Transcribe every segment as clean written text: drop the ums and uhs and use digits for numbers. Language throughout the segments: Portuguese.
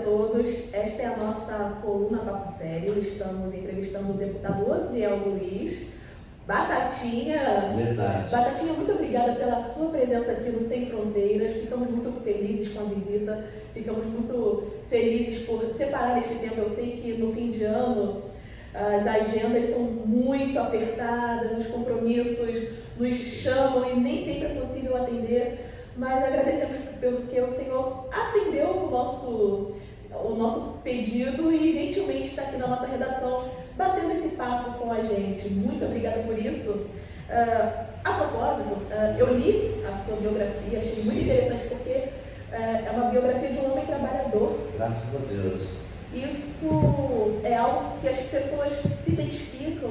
todos. Esta é a nossa coluna Papo Sério. Estamos entrevistando o deputado Osiel Luiz. Batatinha! Verdade. Batatinha, muito obrigada pela sua presença aqui no Sem Fronteiras. Ficamos muito felizes com a visita. Ficamos muito felizes por separar este tempo. Eu sei que no fim de ano as agendas são muito apertadas, os compromissos nos chamam e nem sempre é possível atender. Mas agradecemos porque o Senhor atendeu o nosso pedido e gentilmente está aqui na nossa redação batendo esse papo com a gente. Muito obrigada por isso. A propósito, eu li a sua biografia, achei muito interessante porque é uma biografia de um homem trabalhador. Graças a Deus. Isso é algo que as pessoas se identificam,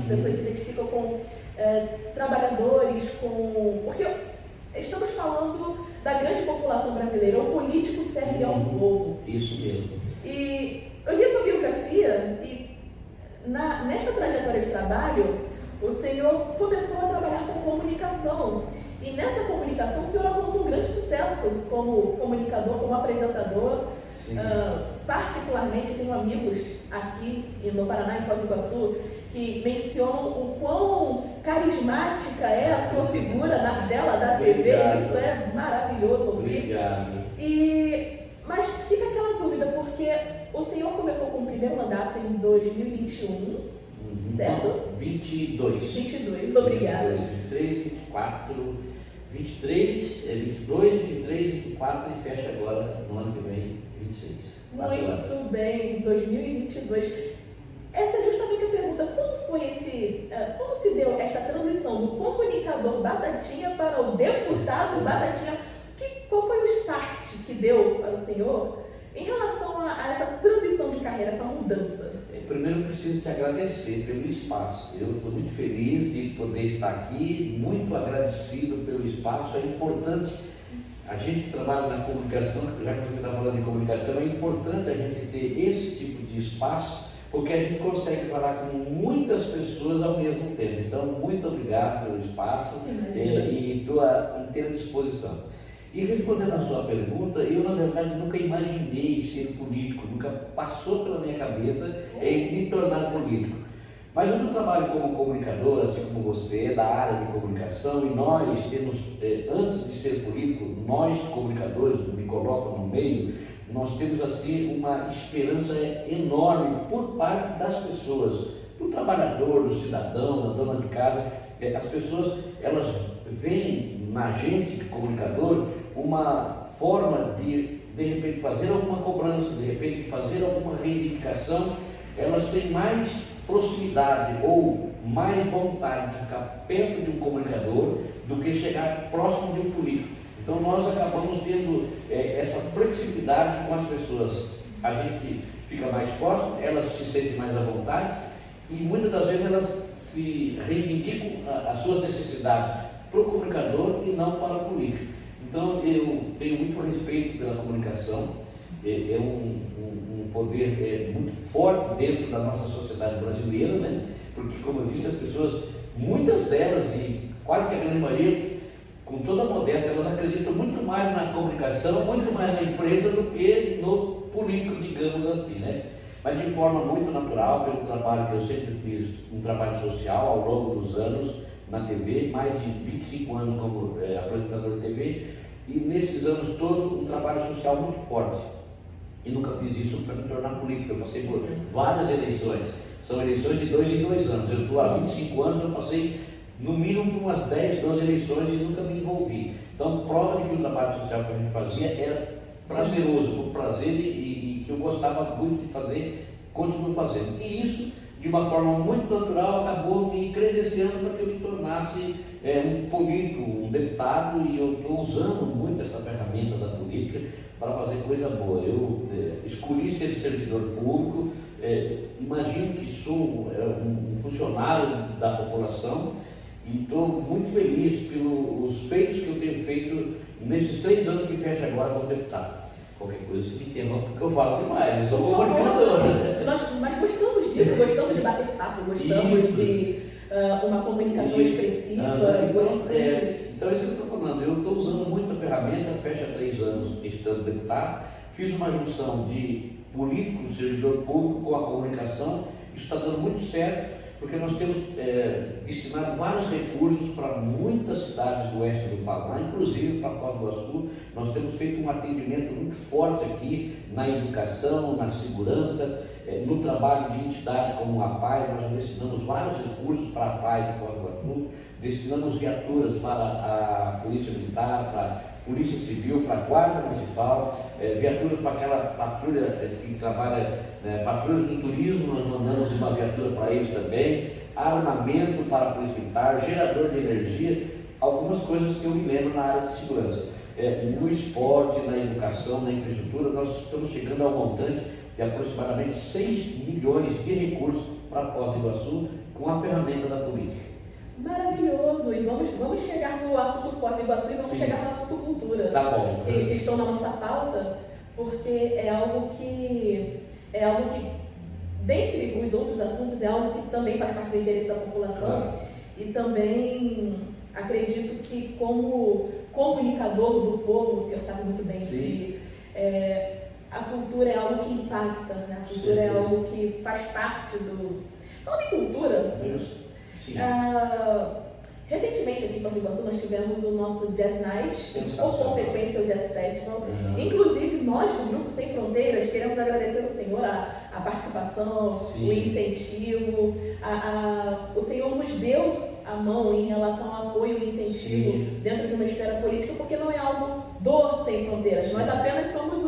pessoas se identificam com trabalhadores, porque estamos falando da grande população brasileira. O político serve ao povo. Isso mesmo. E eu li a sua biografia e nesta trajetória de trabalho, o senhor começou a trabalhar com comunicação. E nessa comunicação, o senhor alcançou um grande sucesso como comunicador, como apresentador. Particularmente, tenho amigos aqui no Paraná, em Foz do Iguaçu, que mencionam o quão carismática é a sua figura na tela da TV. Obrigado. Isso é maravilhoso ouvir. Obrigado. Mas fica aquela dúvida, porque o senhor começou com o primeiro mandato em 2021, certo? 22. 22, obrigada. 23, 24, 23, 22, 23, 24 e fecha agora no ano que vem, 26. Muito bem, 2022. Essa é justamente a pergunta, como se deu esta transição do comunicador Batatinha para o deputado Batatinha? Qual foi o start que deu para o senhor em relação a essa transição de carreira, essa mudança? Primeiro eu preciso te agradecer pelo espaço. Eu estou muito feliz de poder estar aqui, muito agradecido pelo espaço. É importante, a gente que trabalha na comunicação, já que você está falando de comunicação, é importante a gente ter esse tipo de espaço, porque a gente consegue falar com muitas pessoas ao mesmo tempo. Então, muito obrigado pelo espaço e estou à inteira disposição. E respondendo a sua pergunta, eu na verdade nunca imaginei ser político, nunca passou pela minha cabeça em me tornar político. Mas o meu trabalho como comunicador, assim como você, da área de comunicação, e nós temos, antes de ser político, nós comunicadores, me coloco no meio, nós temos assim uma esperança enorme por parte das pessoas, do trabalhador, do cidadão, da dona de casa. As pessoas, elas veem na gente, comunicador, uma forma de repente fazer alguma cobrança, de repente fazer alguma reivindicação. Elas têm mais proximidade ou mais vontade de ficar perto de um comunicador do que chegar próximo de um político. Então nós acabamos tendo essa flexibilidade com as pessoas. A gente fica mais próximo, elas se sentem mais à vontade e muitas das vezes elas se reivindicam as suas necessidades para o comunicador e não para o político. Então eu tenho muito respeito pela comunicação, é um poder muito forte dentro da nossa sociedade brasileira, né? Porque, como eu disse, as pessoas, muitas delas e quase que a grande maioria, com toda a modéstia, elas acreditam muito mais na comunicação, muito mais na empresa do que no político, digamos assim, né? Mas de forma muito natural, pelo trabalho que eu sempre fiz, um trabalho social ao longo dos anos na TV, mais de 25 anos como apresentador de TV, e nesses anos todos um trabalho social muito forte. E nunca fiz isso para me tornar político. Eu passei por várias eleições, são eleições de 2 em 2 anos. Eu estou há 25 anos, eu passei no mínimo por umas 10, 12 eleições e nunca me envolvi. Então, prova de que o trabalho social que a gente fazia era prazeroso, por prazer e que eu gostava muito de fazer, continuo fazendo. E isso, de uma forma muito natural, acabou me credenciando para que eu me tornasse um político, um deputado, e eu estou usando muito essa ferramenta da política para fazer coisa boa. Eu escolhi ser servidor público, imagino que sou um funcionário da população e estou muito feliz pelos feitos que eu tenho feito nesses 3 anos que fecha agora como deputado. Qualquer coisa se me interrompe porque eu falo demais, eu sou comunicador. Mas gostamos disso, gostamos de bater papo, gostamos de uma comunicação expressiva. Então é isso que eu estou falando, eu estou usando muito a ferramenta, fecha 3 anos estando deputado, fiz uma junção de político, servidor público com a comunicação. Isso está dando muito certo, porque nós temos destinado vários recursos para muitas cidades do oeste do Paraná, inclusive para Foz do Iguaçu. Nós temos feito um atendimento muito forte aqui na educação, na segurança, no trabalho de entidades como a APAI. Nós já destinamos vários recursos para a APAI de Foz do Iguaçu, destinamos viaturas para a Polícia Militar, para a Polícia Civil, para a Guarda Municipal, viaturas para aquela patrulha que trabalha, patrulha do turismo. Nós mandamos uma viatura para eles também, armamento para a Polícia Militar, gerador de energia, algumas coisas que eu me lembro na área de segurança. No esporte, na educação, na infraestrutura, nós estamos chegando ao montante de aproximadamente 6 milhões de recursos para Foz do Iguaçu com a ferramenta da política. Maravilhoso! E vamos chegar no assunto Foz do Iguaçu e vamos chegar no assunto cultura. Tá bom. Que estão na nossa pauta, porque é algo que, dentre os outros assuntos, é algo que também faz parte do interesse da população. E também acredito que, como comunicador do povo, o senhor sabe muito bem que a cultura é algo que impacta, né? A cultura é algo que faz parte do... Falando em cultura, recentemente aqui em Foz do Iguaçu nós tivemos o nosso Jazz Night, por consequência o Jazz Festival. Inclusive nós do Grupo Sem Fronteiras queremos agradecer ao Senhor a participação, o incentivo. O Senhor nos deu a mão em relação ao apoio e incentivo dentro de uma esfera política, porque não é algo do Sem Fronteiras. Nós apenas somos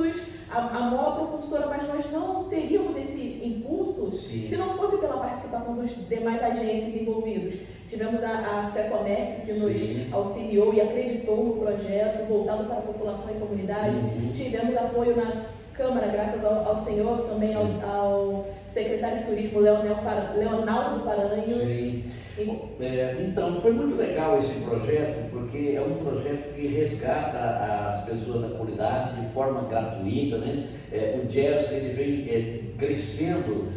a mola propulsora, mas nós não teríamos esse impulso se não fosse pela participação dos demais agentes envolvidos. Tivemos a Fé Comércio, que nos auxiliou e acreditou no projeto voltado para a população e comunidade. Tivemos apoio na Câmara, graças ao Senhor, também ao secretário de Turismo, Leonardo Paranhos. Então, foi muito legal esse projeto, porque é um projeto que resgata as pessoas da comunidade de forma gratuita, né? O jazz, ele vem crescendo,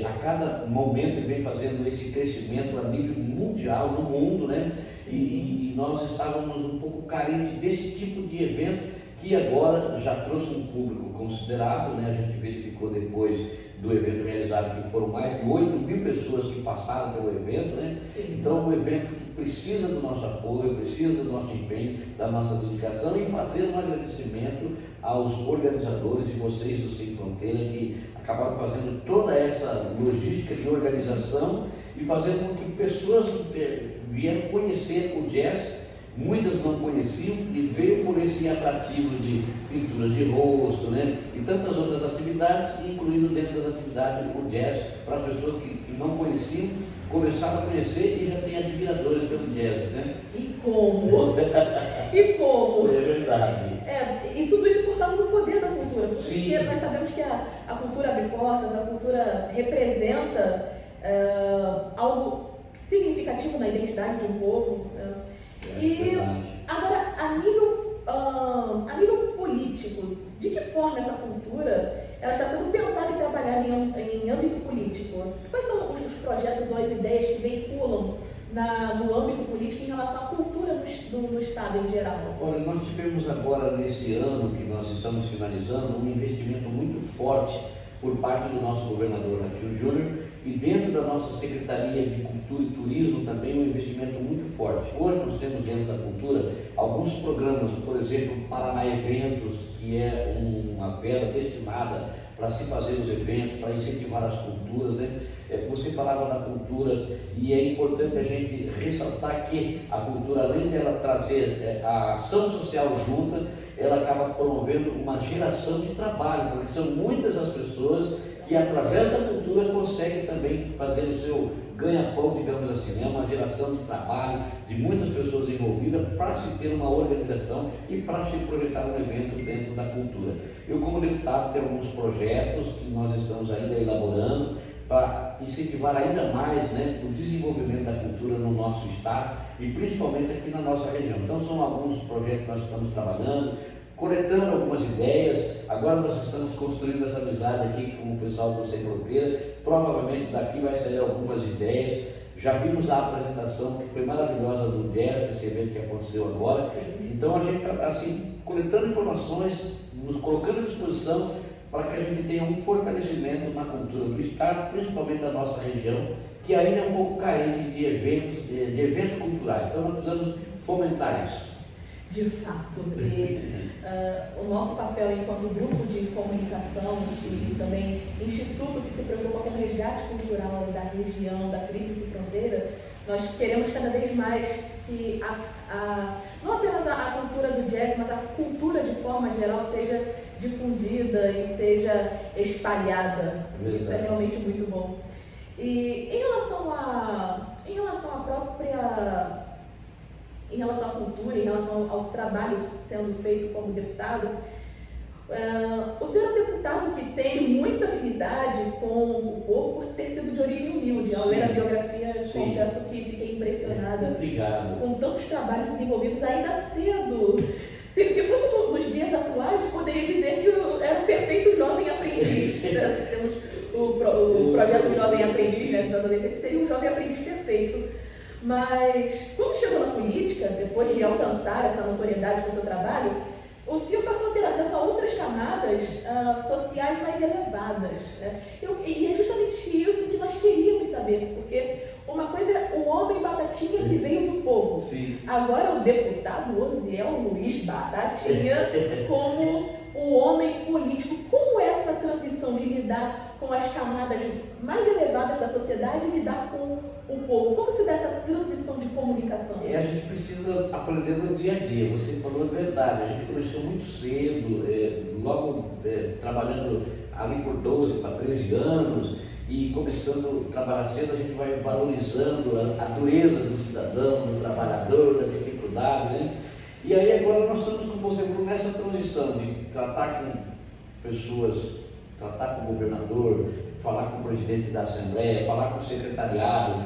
a cada momento ele vem fazendo esse crescimento a nível mundial, no mundo, né? E nós estávamos um pouco carentes desse tipo de evento, que agora já trouxe um público considerável, né? A gente verificou depois do evento realizado que foram mais de 8.000 pessoas que passaram pelo evento, né? Então é um evento que precisa do nosso apoio, precisa do nosso empenho, da nossa dedicação, e fazer um agradecimento aos organizadores e vocês do Sem Fronteira, que acabaram fazendo toda essa logística de organização e fazendo com que pessoas vieram conhecer o jazz. Muitas não conheciam e veio por esse atrativo de pinturas de rosto, né? E tantas outras atividades, incluindo dentro das atividades o jazz, para as pessoas que não conheciam, começaram a conhecer e já tem admiradores pelo jazz, né? E como? E como? É verdade. E tudo isso por causa do poder da cultura, porque nós sabemos que a cultura abre portas, a cultura representa algo significativo na identidade de um povo, né? E agora, a nível político, de que forma essa cultura ela está sendo pensada e trabalhada em âmbito político? Quais são os projetos ou as ideias que veiculam no âmbito político em relação à cultura no Estado em geral? Olha, nós tivemos agora, nesse ano que nós estamos finalizando, um investimento muito forte por parte do nosso governador Ratinho Júnior, e dentro da nossa Secretaria de Cultura e Turismo também um investimento muito forte. Hoje nós temos dentro da cultura alguns programas, por exemplo, Paraná Eventos, que é uma verba destinada para se fazer os eventos, para incentivar as culturas, né? Você falava da cultura e é importante a gente ressaltar que a cultura, além dela trazer a ação social junta, ela acaba promovendo uma geração de trabalho, porque são muitas as pessoas que através da cultura conseguem também fazer o seu ganha-pão, digamos assim, né? Uma geração de trabalho, de muitas pessoas envolvidas para se ter uma organização e para se projetar um evento dentro da cultura. Eu, como deputado, tenho alguns projetos que nós estamos ainda elaborando para incentivar ainda mais, né, o desenvolvimento da cultura no nosso estado e principalmente aqui na nossa região. Então são alguns projetos que nós estamos trabalhando, coletando algumas ideias. Agora nós estamos construindo essa amizade aqui com o pessoal do Sem Fronteira. Provavelmente daqui vai sair algumas ideias. já vimos a apresentação que foi maravilhosa do jazz, esse evento que aconteceu agora. Sim. Então a gente está assim, coletando informações, nos colocando à disposição para que a gente tenha um fortalecimento na cultura do Estado, principalmente da nossa região, que ainda é um pouco carente de eventos culturais. Então nós precisamos fomentar isso. De fato, o nosso papel enquanto grupo de comunicação e também instituto que se preocupa com o resgate cultural da região, da Tríplice Fronteira, nós queremos cada vez mais que não apenas a cultura do jazz, mas a cultura de forma geral seja difundida e seja espalhada. Verdade. Isso é realmente muito bom. E em relação à própria... Em relação à cultura, em relação ao trabalho sendo feito como deputado, o senhor é um deputado que tem muita afinidade com o povo por ter sido de origem humilde. Ao ler a biografia, confesso que fiquei impressionada. Obrigado. Com tantos trabalhos desenvolvidos ainda cedo. Se fosse nos dias atuais, poderia dizer que era um perfeito jovem aprendiz. Temos o projeto Jovem Aprendiz, né, dos adolescentes, seria um jovem aprendiz perfeito. Mas, quando chegou na política, depois de alcançar essa notoriedade com o seu trabalho, o senhor passou a ter acesso a outras camadas sociais mais elevadas. Né? E é justamente isso que nós queríamos saber, porque uma coisa é o homem Batatinha que veio do povo. Sim. Agora o deputado Osiel Luiz Batatinha como o homem político. Como essa transição de lidar com as camadas mais elevadas da sociedade e lidar com o povo? Como se dá essa transição de comunicação? A gente precisa aprender no dia a dia. Você falou a verdade. A gente começou muito cedo, logo trabalhando ali por 12 para 13 anos, e começando a trabalhar cedo, a gente vai valorizando a dureza do cidadão, do trabalhador, da dificuldade, né? E aí agora nós estamos, como você falou, nessa transição de tratar com pessoas, tratar com o governador, falar com o presidente da Assembleia, falar com o secretariado,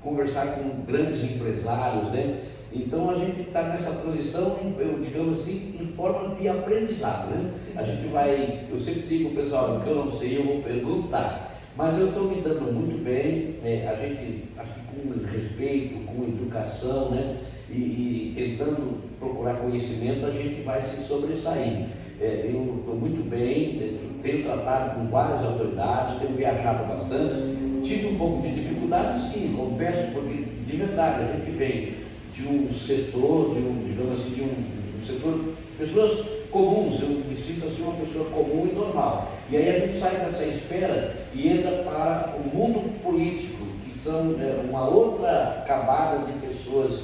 conversar com grandes empresários, né? Então a gente está nessa transição, digamos assim, em forma de aprendizado, né? A gente vai, eu sempre digo para o pessoal, o que eu não sei eu vou perguntar, mas eu estou me dando muito bem, a gente, acho que com respeito, com educação, né? E tentando procurar conhecimento, a gente vai se sobressaindo. Eu estou muito bem, tenho tratado com várias autoridades, tenho viajado bastante, tive um pouco de dificuldade, sim, confesso, porque de verdade a gente vem de um setor, digamos assim, de um setor, pessoas comuns, eu me sinto assim uma pessoa comum e normal. E aí a gente sai dessa esfera e entra para o mundo político, que são uma outra camada de pessoas,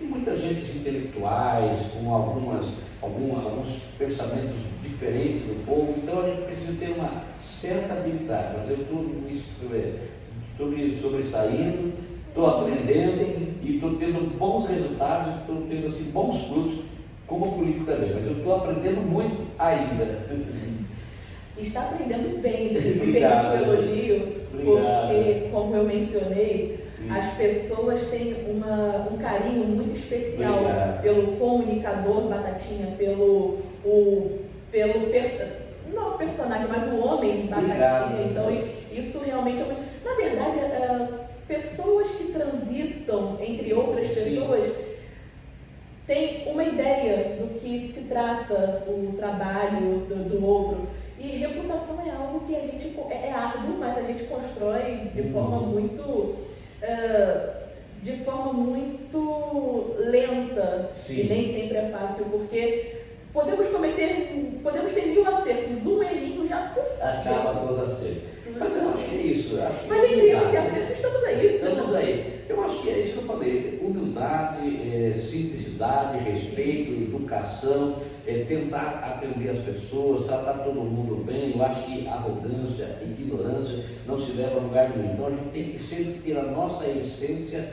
e muitas gente intelectuais, com alguns pensamentos diferentes do povo. Então a gente precisa ter uma certa habilidade, mas eu estou me sobressaindo, estou aprendendo e estou tendo bons resultados, estou tendo assim, bons frutos como político também, mas eu estou aprendendo muito ainda. Está aprendendo bem, se me permite o elogio, porque, como eu mencionei, sim, as pessoas têm um carinho muito especial pelo comunicador Batatinha, não o personagem, mas o homem Batatinha. Então, isso realmente é na verdade, pessoas que transitam entre outras pessoas, sim, têm uma ideia do que se trata o trabalho do outro. E reputação é algo que a gente é árduo, mas a gente constrói de forma muito lenta. Sim. E nem sempre é fácil, porque podemos ter 1000 acertos, um errinho já acaba com os acertos. Mas eu acho que é isso. Mas entre erros e acertos estamos aí. Estamos aí. Eu acho que é isso que eu falei: humildade, simplicidade, respeito, educação, tentar atender as pessoas, tratar todo mundo bem. Eu acho que arrogância, ignorância não se leva a lugar nenhum. Então a gente tem que sempre ter a nossa essência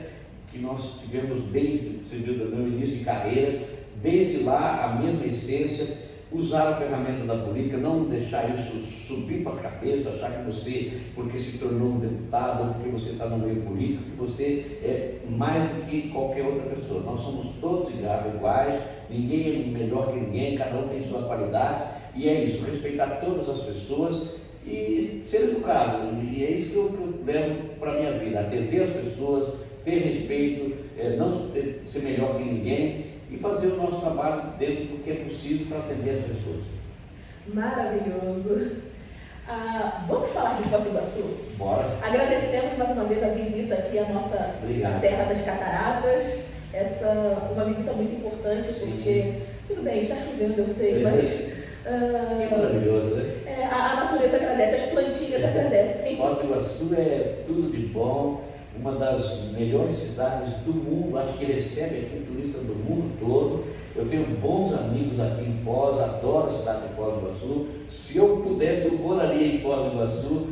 que nós tivemos desde, você viu, do meu início de carreira, desde lá a mesma essência. Usar a ferramenta da política, não deixar isso subir para a cabeça, achar que você, porque se tornou um deputado, ou porque você está no meio político, que você é mais do que qualquer outra pessoa. Nós somos todos iguais, ninguém é melhor que ninguém, cada um tem sua qualidade, e é isso, respeitar todas as pessoas e ser educado. E é isso que eu levo para a minha vida: atender as pessoas, ter respeito, não ser melhor que ninguém e fazer o nosso trabalho dentro do que é possível para atender as pessoas. Maravilhoso. Vamos falar de Foz do Iguaçu? Bora. Agradecemos mais uma vez a visita aqui à nossa Terra das Cataratas. Uma visita muito importante, porque, tudo bem, está chovendo, eu sei, mas... que maravilhoso, né? A natureza agradece, as plantinhas agradecem. Foz do Iguaçu é tudo de bom, uma das melhores cidades do mundo, acho que recebe aqui turistas do mundo todo. Eu tenho bons amigos aqui em Foz, adoro a cidade de Foz do Iguaçu. Se eu pudesse, eu moraria em Foz do Iguaçu,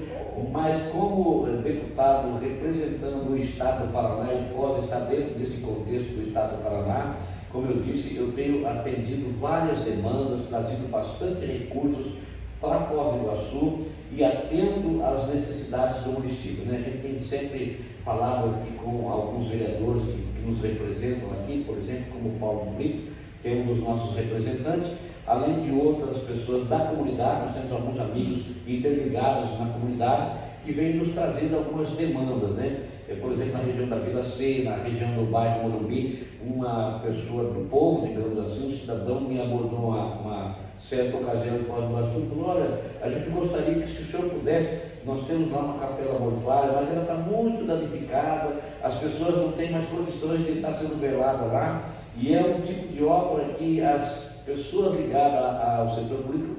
mas como deputado representando o Estado do Paraná, e Foz está dentro desse contexto do Estado do Paraná, como eu disse, eu tenho atendido várias demandas, trazido bastante recursos para Foz do Iguaçu e atendo às necessidades do município, né? A gente tem sempre falado aqui com alguns vereadores que nos representam aqui, por exemplo, como o Paulo Brito, que é um dos nossos representantes, além de outras pessoas da comunidade. Nós temos alguns amigos interligados na comunidade que vêm nos trazendo algumas demandas, né? Por exemplo, na região da Vila C, na região do bairro Morumbi, uma pessoa do povo, digamos assim, um cidadão me abordou uma certa ocasião em Foz do Iguaçu e falou: olha, a gente gostaria que, se o senhor pudesse, nós temos lá uma capela mortuária, mas ela está muito danificada, as pessoas não têm mais condições de estar sendo velada lá, e é um tipo de obra que as pessoas ligadas ao setor político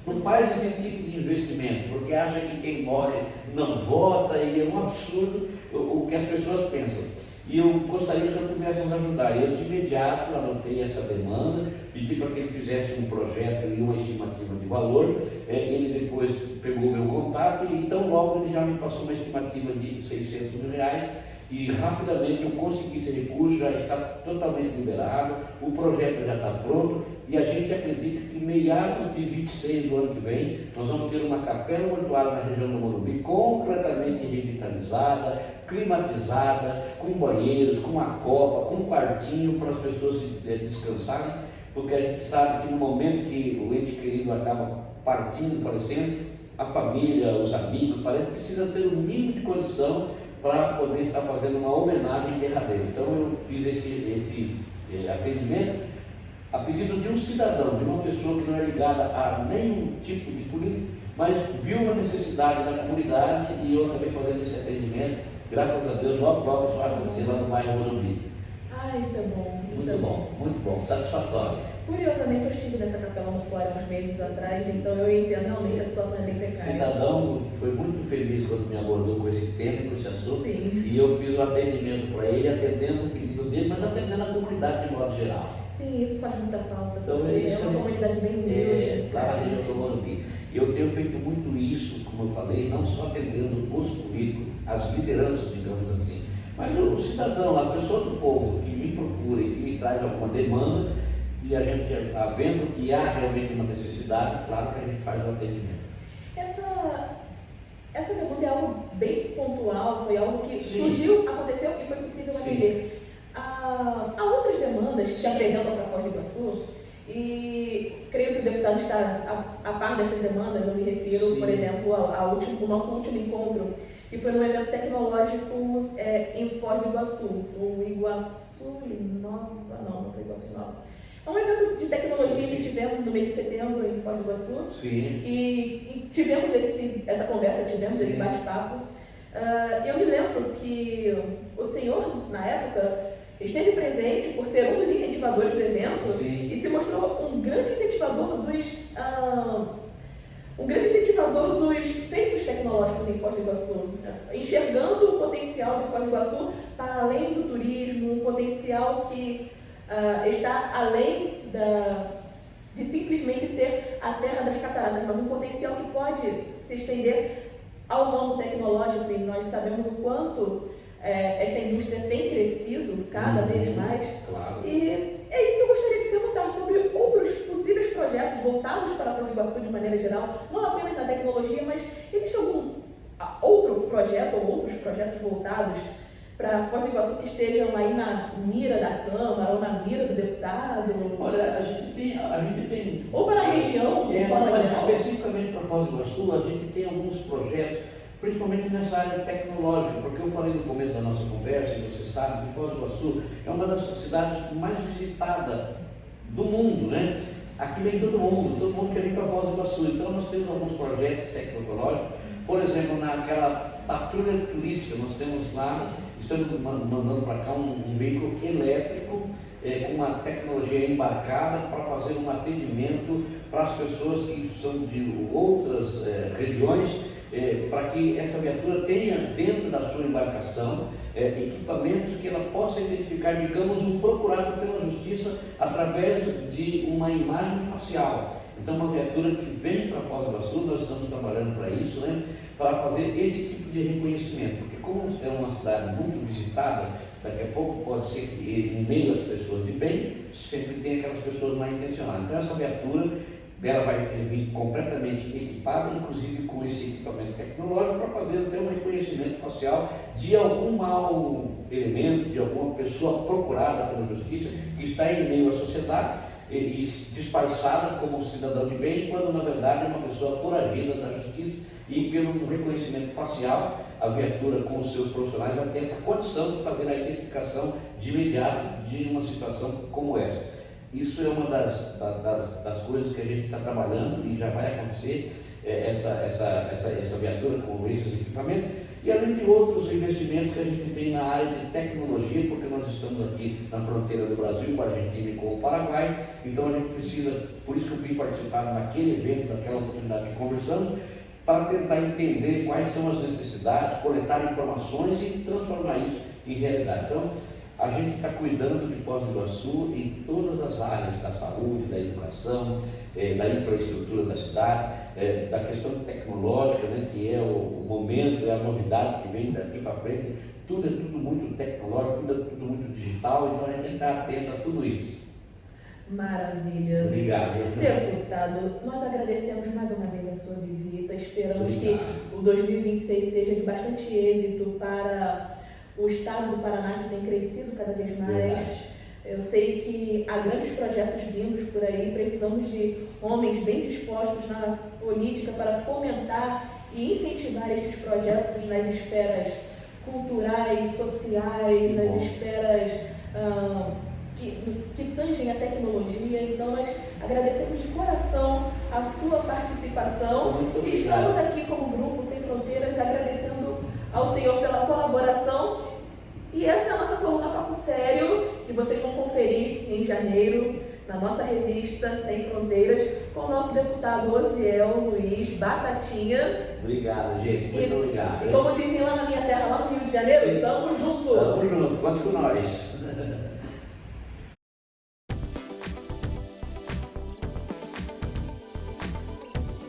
não faz esse tipo de investimento, porque acha que quem morre não vota, e é um absurdo o que as pessoas pensam. E eu gostaria que o senhor pudesse nos ajudar. Eu, de imediato, anotei essa demanda, pedi para que ele fizesse um projeto e uma estimativa de valor. Ele depois pegou o meu contato e, então, logo ele já me passou uma estimativa de R$600 mil, e rapidamente eu consegui esse recurso, já está totalmente liberado, o projeto já está pronto, e a gente acredita que meados de 26 do ano que vem, nós vamos ter uma capela mortuária na região do Morumbi completamente revitalizada, climatizada, com banheiros, com uma copa, com um quartinho para as pessoas descansarem, porque a gente sabe que no momento que o ente querido acaba partindo, falecendo, a família, os amigos, parentes precisam ter o mínimo de condição para poder estar fazendo uma homenagem derradeira. Então eu fiz esse atendimento a pedido de um cidadão, de uma pessoa que não é ligada a nenhum tipo de político, mas viu uma necessidade da comunidade, e eu acabei fazendo esse atendimento. Graças a Deus, logo isso vai acontecer lá no bairro Morumbi. Isso é bom. Muito bom, satisfatório. Curiosamente, eu estive nessa capela mortuária uns meses atrás, então eu entendo realmente a situação é bem precária. O cidadão foi muito feliz quando me abordou com esse tema, com esse assunto. Sim. E eu fiz o atendimento para ele, atendendo o pedido dele, mas atendendo a comunidade de modo geral. Sim, isso faz muita falta, então, porque é uma comunidade bem humilde. Lá na região do Morumbi. E eu tenho feito muito isso, como eu falei, não só atendendo os políticos, as lideranças, digamos assim, mas o cidadão, a pessoa do povo que me procura e que me traz alguma demanda, e a gente está vendo que há realmente uma necessidade, claro que a gente faz o atendimento. Essa demanda é algo bem pontual, foi algo que surgiu, aconteceu e foi possível atender. Há outras demandas que se apresentam para Foz do Iguaçu, e creio que o deputado está a par dessas demandas. Eu me refiro, por exemplo, ao nosso último encontro, que foi num evento tecnológico em Foz do Iguaçu, o Iguaçu Inova, não foi Iguaçu Inova. É um evento de tecnologia que tivemos no mês de setembro em Foz do Iguaçu. E tivemos essa conversa, tivemos esse bate-papo. Eu me lembro que o senhor, na época, esteve presente por ser um dos incentivadores do evento. E se mostrou um grande incentivador dos feitos tecnológicos em Foz do Iguaçu, enxergando o potencial de Foz do Iguaçu para além do turismo, um potencial que está além de simplesmente ser a terra das cataratas, mas um potencial que pode se estender ao ramo tecnológico, e nós sabemos o quanto esta indústria tem crescido cada vez mais. Claro. E é isso que eu gostaria de perguntar sobre outros possíveis projetos voltados para Foz do Iguaçu de maneira geral, não apenas na tecnologia, mas existe algum outro projeto ou outros projetos voltados para Foz do Iguaçu que estejam aí na mira da Câmara ou na mira do deputado? Olha, a gente tem... Ou para a região, de forma mas geral. especificamente para Foz do Iguaçu, a gente tem alguns projetos principalmente nessa área tecnológica, porque eu falei no começo da nossa conversa, e você sabe, que Foz do Iguaçu é uma das cidades mais visitadas do mundo, né? Aqui vem todo mundo quer vir para Foz do Iguaçu. Então nós temos alguns projetos tecnológicos, por exemplo, naquela patrulha turística, nós temos lá, estamos mandando para cá um veículo elétrico com uma tecnologia embarcada para fazer um atendimento para as pessoas que são de outras regiões, para que essa viatura tenha dentro da sua embarcação equipamentos que ela possa identificar, digamos, um procurado pela justiça através de uma imagem facial. Então, uma viatura que vem para Foz do Iguaçu, nós estamos trabalhando para isso, né, para fazer esse tipo de reconhecimento, porque como é uma cidade muito visitada, daqui a pouco pode ser que em meio às pessoas de bem, sempre tem aquelas pessoas mal intencionadas. Então, essa viatura ela vai vir completamente equipada, inclusive com esse equipamento tecnológico, para fazer até um reconhecimento facial de algum mau elemento, de alguma pessoa procurada pela justiça, que está em meio à sociedade e disfarçada como cidadão de bem, quando na verdade é uma pessoa foragida da justiça, e pelo reconhecimento facial, a viatura com os seus profissionais vai ter essa condição de fazer a identificação de imediato de uma situação como essa. Isso é uma das coisas que a gente está trabalhando e já vai acontecer, essa viatura com esses equipamentos, e além de outros investimentos que a gente tem na área de tecnologia, porque nós estamos aqui na fronteira do Brasil com a Argentina e com o Paraguai, então a gente precisa, por isso que eu vim participar naquele evento, naquela oportunidade de conversando, para tentar entender quais são as necessidades, coletar informações e transformar isso em realidade. Então, a gente está cuidando de Foz do Iguaçu em todas as áreas da saúde, da educação, da infraestrutura da cidade, da questão tecnológica, né, que é o momento, é a novidade que vem daqui para frente. Tudo é tudo muito tecnológico, tudo é tudo muito digital, então a gente tem que estar atento a tudo isso. Maravilha. Obrigado. Deputado, nós agradecemos mais uma vez a sua visita, esperamos que o 2026 seja de bastante êxito para o estado do Paraná, que tem crescido cada vez mais. Verdade. Eu sei que há grandes projetos vindos por aí, precisamos de homens bem dispostos na política para fomentar e incentivar estes projetos nas esferas culturais, sociais, nas esferas que tangem a tecnologia. Então nós agradecemos de coração a sua participação. Estamos aqui como Grupo Sem Fronteiras agradecendo ao Senhor pela colaboração, e essa é a nossa coluna Papo Sério, que vocês vão conferir em janeiro na nossa revista Sem Fronteiras, com o nosso deputado Osiel Luiz Batatinha. Obrigado, gente, muito obrigado. E como dizem lá na minha terra, lá no Rio de Janeiro, tamo junto! Tamo junto, conte com nós!